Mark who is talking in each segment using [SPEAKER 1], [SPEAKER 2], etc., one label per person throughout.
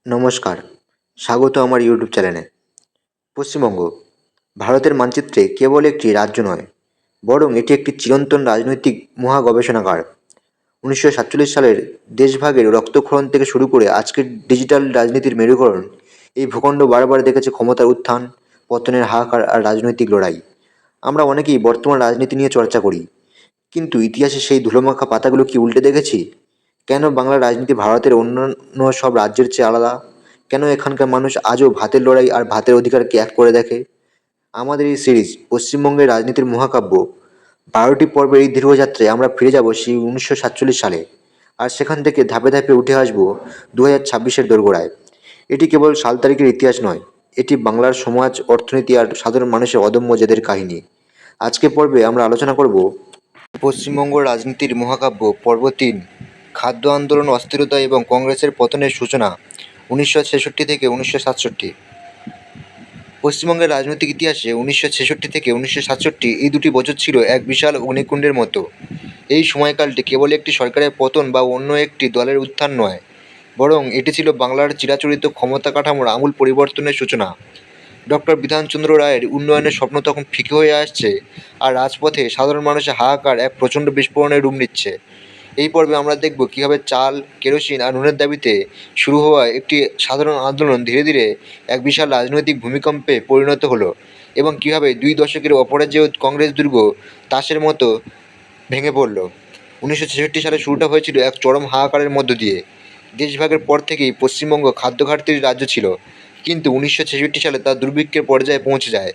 [SPEAKER 1] নমস্কার, স্বাগত আমার ইউটিউব চ্যানেলে। পশ্চিমবঙ্গ ভারতের মানচিত্রে কেবল একটি রাজ্য নয়, বরং এটি একটি চিরন্তন রাজনৈতিক মহা গবেষণাগার। 1947 সালের দেশভাগের রক্তক্ষরণ থেকে শুরু করে আজকের ডিজিটাল রাজনীতির মেরুকরণ, এই ভূখণ্ড বারবার দেখেছে ক্ষমতার উত্থান, পতনের হাহাকার আর রাজনৈতিক লড়াই। আমরা অনেকেই বর্তমান রাজনীতি নিয়ে চর্চা করি, কিন্তু ইতিহাসে সেই ধুলোমাখা পাতাগুলো কি উল্টে দেখেছি? কেন বাংলার রাজনীতি ভারতের অন্যান্য সব রাজ্যের চেয়ে আলাদা? কেন এখানকার মানুষ আজও ভাতের লড়াই আর ভাতের অধিকারকে এক করে দেখে? আমাদের এই সিরিজ পশ্চিমবঙ্গের রাজনীতির মহাকাব্য 12টি পর্বের এই দীর্ঘযাত্রায় আমরা ফিরে যাব সেই 1947 সালে, আর সেখান থেকে ধাপে ধাপে উঠে আসবো 2026-এর দোরগোড়ায়। এটি কেবল সাল তারিখের ইতিহাস নয়, এটি বাংলার সমাজ, অর্থনীতি আর সাধারণ মানুষের অদম্য জেদের কাহিনী। আজকে পর্বে আমরা আলোচনা করব পশ্চিমবঙ্গ রাজনীতির মহাকাব্য পর্ব 3, খাদ্য আন্দোলন, অস্থিরতা এবং কংগ্রেসের পতনের সূচনা 1966 থেকে 1967। পশ্চিমবঙ্গের রাজনৈতিক ইতিহাসে 1966 থেকে 1967 এই দুটি বছর ছিল এক বিশাল অগ্নিকুণ্ডের মতো। এই সময়কালটি কেবল একটি সরকারের পতন বা অন্য একটি দলের উত্থান নয়, বরং এটি ছিল বাংলার চিরাচরিত ক্ষমতা কাঠামোর আমূল পরিবর্তনের সূচনা। ডক্টর বিধানচন্দ্র রায়ের উন্নয়নের স্বপ্ন তখন ফিকে হয়ে আসছে, আর রাজপথে সাধারণ মানুষের হাহাকার এক প্রচণ্ড বিস্ফোরণের রূপ নিচ্ছে। এই পর্বে আমরা দেখব কীভাবে চাল, কেরোসিন আর নুনের দাবিতে শুরু হওয়া একটি সাধারণ আন্দোলন ধীরে ধীরে এক বিশাল রাজনৈতিক ভূমিকম্পে পরিণত হলো, এবং কীভাবে 2 দশকের অপরাজেয় কংগ্রেস দুর্গ তাসের মতো ভেঙে পড়ল। 1966 সালে শুরুটা হয়েছিল এক চরম হাহাকারের মধ্য দিয়ে। দেশভাগের পর থেকেই পশ্চিমবঙ্গ খাদ্য ঘাটতির রাজ্য ছিল, কিন্তু 1966 সালে তা দুর্ভিক্ষের পর্যায়ে পৌঁছে যায়।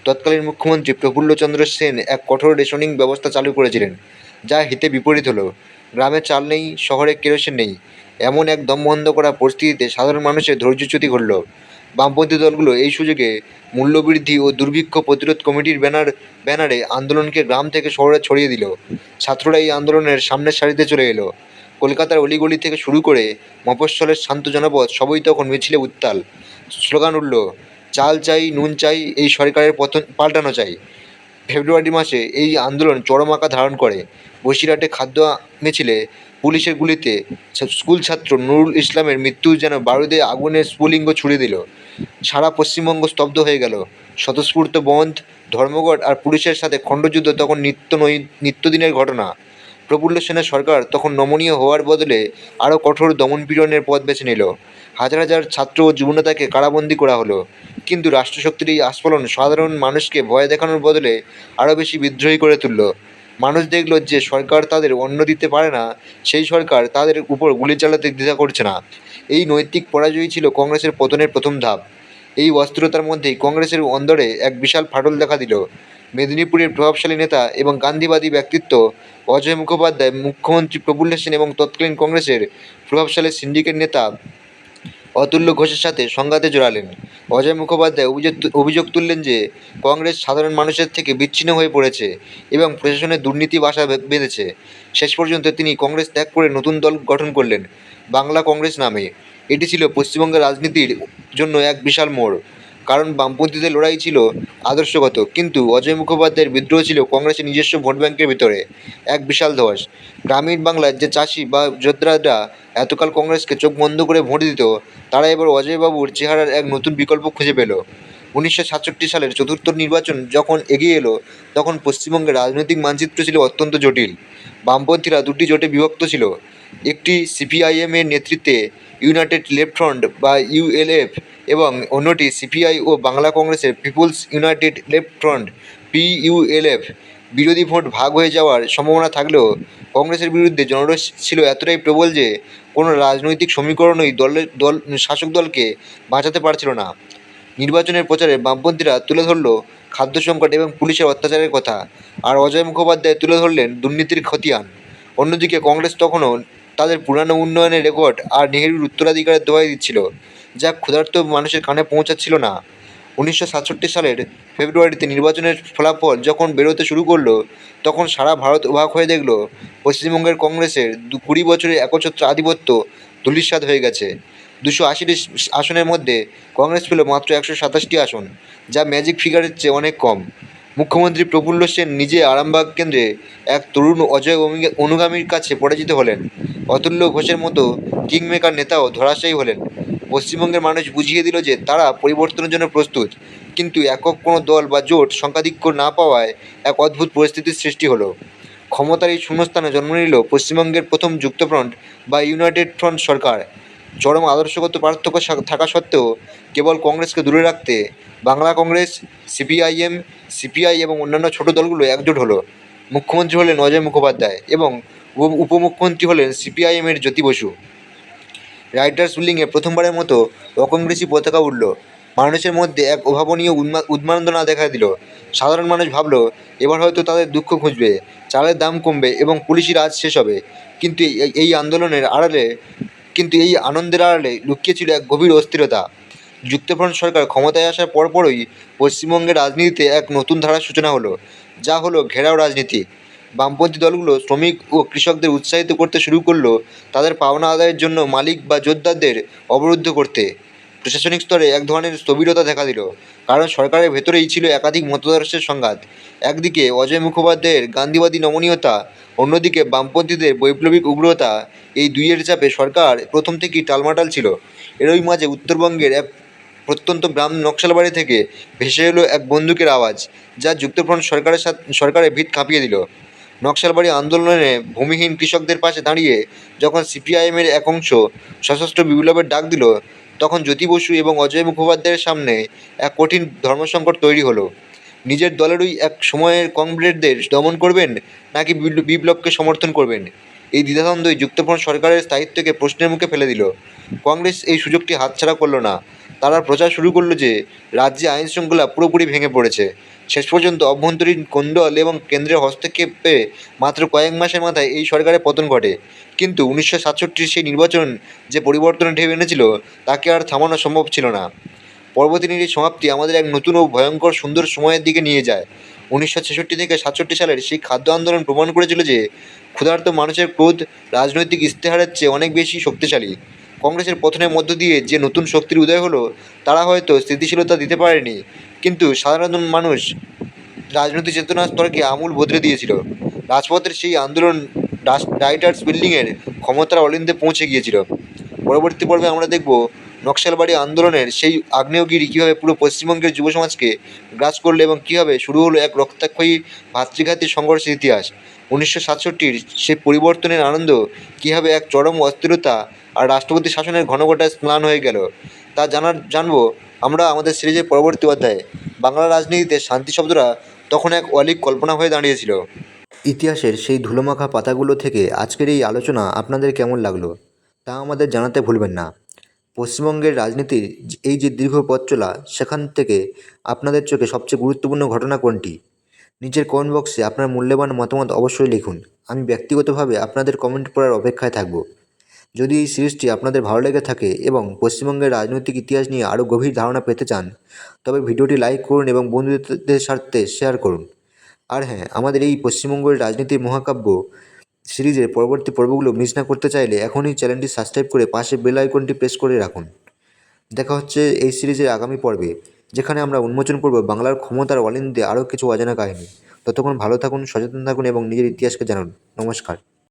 [SPEAKER 1] তৎকালীন মুখ্যমন্ত্রী প্রফুল্লচন্দ্র সেন এক কঠোর রেশনিং ব্যবস্থা চালু করেছিলেন, যা হিতে বিপরীত হলো। গ্রামে চাল নেই, শহরে কেরোসিন নেই, এমন এক দমবন্ধ করা পরিস্থিতিতে সাধারণ মানুষের ধৈর্যচ্যুতি ঘটল। বামপন্থী দলগুলো এই সুযোগে মূল্যবৃদ্ধি ও দুর্ভিক্ষ প্রতিরোধ কমিটির ব্যানারে আন্দোলনকে গ্রাম থেকে শহরে ছড়িয়ে দিল। ছাত্ররা এই আন্দোলনের সামনের সারিতে চলে এলো। কলকাতার অলিগলি থেকে শুরু করে মফস্বলের শান্ত জনপদ সবই তখন মিছিলে উত্তাল। স্লোগান উঠল, চাল চাই, নুন চাই, এই সরকারের পতন পাল্টানো চাই। ফেব্রুয়ারি মাসে এই আন্দোলন চরম আকার ধারণ করে। বসিরহাটে খাদ্য মিছিলে পুলিশের গুলিতে স্কুল ছাত্র নুরুল ইসলামের মৃত্যু যেন বারুদে আগুনের স্ফুলিঙ্গ ছুড়ে দিল। সারা পশ্চিমবঙ্গ স্তব্ধ হয়ে গেল। স্বতঃস্ফূর্ত বন্ধ, ধর্মঘট আর পুলিশের সাথে খণ্ডযুদ্ধ তখন নিত্যদিনের ঘটনা। প্রফুল্ল সেনের সরকার তখন নমনীয় হওয়ার বদলে আরও কঠোর দমনপীড়নের পথ বেছে নিল। হাজার হাজার ছাত্র ও যুবনেতাকে কারাবন্দী করা হলো। কিন্তু রাষ্ট্রশক্তির এই আস্ফালন সাধারণ মানুষকে ভয় দেখানোর বদলে আরও বেশি বিদ্রোহী করে তুলল। মানুষ দেখল যে সরকার তাদের অন্ন দিতে পারে না, সেই সরকার তাদের উপর গুলি চালাতে দ্বিধা করছে না। এই নৈতিক পরাজয়ই ছিল কংগ্রেসের পতনের প্রথম ধাপ। এই অস্থিরতার মধ্যেই কংগ্রেসের অন্দরে এক বিশাল ফাটল দেখা দিল। মেদিনীপুরের প্রভাবশালী নেতা এবং গান্ধীবাদী ব্যক্তিত্ব অজয় মুখোপাধ্যায় মুখ্যমন্ত্রী প্রফুল্ল সেন এবং তৎকালীন কংগ্রেসের প্রভাবশালী সিন্ডিকেট নেতা অতুল্য ঘোষের সাথে সংঘাতে জড়ালেন। অজয় মুখোপাধ্যায় অভিযোগ তুললেন যে কংগ্রেস সাধারণ মানুষের থেকে বিচ্ছিন্ন হয়ে পড়েছে এবং প্রশাসনের দুর্নীতি বাসা বেঁধেছে। শেষ পর্যন্ত তিনি কংগ্রেস ত্যাগ করে নতুন দল গঠন করলেন, বাংলা কংগ্রেস নামে। এটি ছিল পশ্চিমবঙ্গের রাজনীতির জন্য এক বিশাল মোড়, কারণ বামপন্থীদের লড়াই ছিল আদর্শগত, কিন্তু অজয় মুখোপাধ্যায়ের বিদ্রোহ ছিল কংগ্রেসের নিজস্ব ভোট ব্যাংকের ভিতরে এক বিশাল ধস। গ্রামীণ বাংলার যে চাষি বা যোদ্ধারা এতকাল কংগ্রেসকে চোখ বন্ধ করে ভোট দিত, তারা এবার অজয়বাবুর চেহারার এক নতুন বিকল্প খুঁজে পেল। 1967 সালের চতুর্থ নির্বাচন যখন এগিয়ে এলো, তখন পশ্চিমবঙ্গের রাজনৈতিক মানচিত্র ছিল অত্যন্ত জটিল। বামপন্থীরা দুটি জোটে বিভক্ত ছিল, একটি সিপিআইএম এর নেতৃত্বে ইউনাইটেড লেফট ফ্রন্ট বা ইউএলএফ, এবং অন্যটি সিপিআই ও বাংলা কংগ্রেসের পিপুলস ইউনাইটেড লেফট ফ্রন্ট পিইউএলএফ। বিরোধী ভোট ভাগ হয়ে যাওয়ার সম্ভাবনা থাকলেও কংগ্রেসের বিরুদ্ধে জনরোষ ছিল এতটাই প্রবল যে কোনো রাজনৈতিক সমীকরণই শাসক দলকে বাঁচাতে পারছিল না। নির্বাচনের প্রচারে বামপন্থীরা তুলে ধরল খাদ্য সংকট এবং পুলিশের অত্যাচারের কথা, আর অজয় মুখোপাধ্যায় তুলে ধরলেন দুর্নীতির খতিয়ান। অন্যদিকে কংগ্রেস তখনও তাদের পুরানো উন্নয়নের রেকর্ড আর নেহেরুর উত্তরাধিকারের দোহাই দিচ্ছিল, যা ক্ষুধার্ত মানুষের কানে পৌঁছাচ্ছিল না। 1967 সালের ফেব্রুয়ারিতে নির্বাচনের ফলাফল যখন বেরোতে শুরু করলো, তখন সারা ভারত অবাক হয়ে দেখল পশ্চিমবঙ্গের কংগ্রেসের 20 বছরের একচ্ছত্র আধিপত্য ধূলিসাৎ হয়ে গেছে। 280টি আসনের মধ্যে কংগ্রেস পেল মাত্র 127টি আসন, যা ম্যাজিক ফিগারের চেয়ে অনেক কম। মুখ্যমন্ত্রী প্রফুল্ল সেন নিজে আরামবাগ কেন্দ্রে এক তরুণ অজয় অনুগামীর কাছে পরাজিত হলেন। অতুল্য ঘোষের মতো কিংমেকার নেতাও ধরাশায়ী হলেন। পশ্চিমবঙ্গের মানুষ বুঝিয়ে দিল যে তারা পরিবর্তনের জন্য প্রস্তুত। কিন্তু একক কোনো দল বা জোট সংখ্যাধিক্য না পাওয়ায় এক অদ্ভুত পরিস্থিতির সৃষ্টি হলো। ক্ষমতার এই শূন্যস্থানে জন্ম নিল পশ্চিমবঙ্গের প্রথম যুক্তফ্রন্ট বা ইউনাইটেড ফ্রন্ট সরকার। চরম আদর্শগত পার্থক্য থাকা সত্ত্বেও কেবল কংগ্রেসকে দূরে রাখতে বাংলা কংগ্রেস, সিপিআইএম, সিপিআই এবং অন্যান্য ছোট দলগুলো একজোট হলো। মুখ্যমন্ত্রী হলেন অজয় মুখোপাধ্যায় এবং উপমুখ্যমন্ত্রী হলেন সিপিআইএমের জ্যোতি বসু। রাইটার্স বিল্ডিংয়ে প্রথমবারের মতো অকংগ্রেসি পতাকা উঠল। মানুষের মধ্যে এক অভাবনীয় উন্মাদনা দেখা দিল। সাধারণ মানুষ ভাবল এবার হয়তো তাদের দুঃখ ঘুচবে, চালের দাম কমবে এবং পুলিশি রাজ শেষ হবে। কিন্তু এই আন্দোলনের আড়ালে এই আনন্দের আড়ালে লুকিয়ে ছিল এক গভীর অস্থিরতা। যুক্তফ্রন্ট সরকার ক্ষমতায় আসার পরপরই পশ্চিমবঙ্গের রাজনীতিতে এক নতুন ধারার সূচনা হলো, যা হলো ঘেরাও রাজনীতি। বামপন্থী দলগুলো শ্রমিক ও কৃষকদের উৎসাহিত করতে শুরু করলো তাদের পাওনা আদায়ের জন্য মালিক বা জোটদারদের অবরুদ্ধ করতে। প্রশাসনিক স্তরে এক ধরনের স্থবিরতা দেখা দিল, কারণ সরকারের ভেতরেই ছিল একাধিক মতাদর্শের সংঘাত। একদিকে অজয় মুখোপাধ্যায়ের গান্ধীবাদী নমনীয়তা, অন্যদিকে বামপন্থীদের বৈপ্লবিক উগ্রতা। এই দুইয়ের চাপে সরকার প্রথম থেকেই টালমাটাল ছিল। এরই মাঝে উত্তরবঙ্গের এক প্রত্যন্ত গ্রাম নকশালবাড়ি থেকে ভেসে এলো এক বন্দুকের আওয়াজ, যা যুক্তফ্রন্ট সরকারের ভিত কাঁপিয়ে দিল। নকশালবাড়ি আন্দোলনে ভূমিহীন কৃষকদের পাশে দাঁড়িয়ে যখন সিপিআইএমের এক অংশ সশস্ত্র বিপ্লবের ডাক দিল, তখন জ্যোতি বসু এবং অজয় মুখোপাধ্যায়ের সামনে এক কঠিন ধর্মসংকট তৈরি হলো। নিজের দলেরই এক সময়ের কমরেডদের দমন করবেন নাকি বিপ্লবকে সমর্থন করবেন, এই দ্বিধাদ্বন্দ্বই যুক্তফ্রন্ট সরকারের স্থায়িত্বকে প্রশ্নের মুখে ফেলে দিল। কংগ্রেস এই সুযোগটি হাতছাড়া করল না। তারা প্রচার শুরু করলো যে রাজ্যে আইন শৃঙ্খলা পুরোপুরি ভেঙে পড়েছে। শেষ পর্যন্ত অভ্যন্তরীণ কোন্দল এবং কেন্দ্রের হস্তক্ষেপে মাত্র কয়েক মাসের মাথায় এই সরকারের পতন ঘটে। কিন্তু 1967 সেই নির্বাচন যে পরিবর্তনের ঢেউ এনেছিল, তাকে আর থামানো সম্ভব ছিল না। পরবর্তী এই সমাপ্তি আমাদের এক নতুন ও ভয়ঙ্কর সুন্দর সময়ের দিকে নিয়ে যায়। 1966 থেকে 67 সালের সেই খাদ্য আন্দোলন প্রমাণ করেছিল যে ক্ষুধার্ত মানুষের ক্রোধ রাজনৈতিক ইশতেহারের চেয়ে অনেক বেশি শক্তিশালী। কংগ্রেসের পতনের মধ্য দিয়ে যে নতুন শক্তির উদয় হলো, তারা হয়তো স্থিতিশীলতা দিতে পারেনি, কিন্তু সাধারণ মানুষ রাজনৈতিক চেতনার স্তরকে আমূল বদলে দিয়েছিল। রাজপথের সেই আন্দোলন রাইটার্স বিল্ডিংয়ের ক্ষমতার অলিন্দে পৌঁছে গিয়েছিল। পরবর্তী পর্বে আমরা দেখব নকশালবাড়ি আন্দোলনের সেই আগ্নেয়গিরি কীভাবে পুরো পশ্চিমবঙ্গের যুব সমাজকে গ্রাস করলো এবং কীভাবে শুরু হলো এক রক্তাক্ষয়ী ভাতৃঘাতী সংঘর্ষের ইতিহাস। 1967 সেই পরিবর্তনের আনন্দ কীভাবে এক চরম অস্থিরতা আর রাষ্ট্রপতি শাসনের ঘনঘটায় ম্লান হয়ে গেল, তা জানবো আমরা আমাদের সিরিজের পরবর্তী অধ্যায়ে। বাংলা রাজনীতিতে শান্তি শব্দটা তখন এক অলীক কল্পনা হয়ে দাঁড়িয়েছিল। ইতিহাসের সেই ধুলোমাখা পাতাগুলো থেকে আজকের এই আলোচনা আপনাদের কেমন লাগলো তা আমাদের জানাতে ভুলবেন না। পশ্চিমবঙ্গের রাজনীতির এই যে দীর্ঘ পথ চলা, সেখান থেকে আপনাদের চোখে সবচেয়ে গুরুত্বপূর্ণ ঘটনা কোনটি? নিচের কমেন্ট বক্সে আপনার মূল্যবান মতামত অবশ্যই লিখুন। আমি ব্যক্তিগতভাবে আপনাদের কমেন্ট পড়ার অপেক্ষায় থাকব। যদি এই সিরিজটি আপনাদের ভালো লেগে থাকে এবং পশ্চিমবঙ্গের রাজনৈতিক ইতিহাস নিয়ে আরও গভীর ধারণা পেতে চান, তবে ভিডিওটি লাইক করুন এবং বন্ধুদের স্বার্থে শেয়ার করুন। আর হ্যাঁ, আমাদের এই পশ্চিমবঙ্গের রাজনীতির মহাকাব্য সিরিজের পরবর্তী পর্বগুলো মিস না করতে চাইলে এখনই চ্যানেলটি সাবস্ক্রাইব করে পাশে বেল আইকনটি প্রেস করে রাখুন। দেখা হচ্ছে এই সিরিজের আগামী পর্বে, যেখানে আমরা উন্মোচন করব বাংলার ক্ষমতার অলিন্দে আরও কিছু অজানা কাহিনী। ততক্ষণ ভালো থাকুন, সচেতন থাকুন এবং নিজের ইতিহাসকে জানুন। নমস্কার।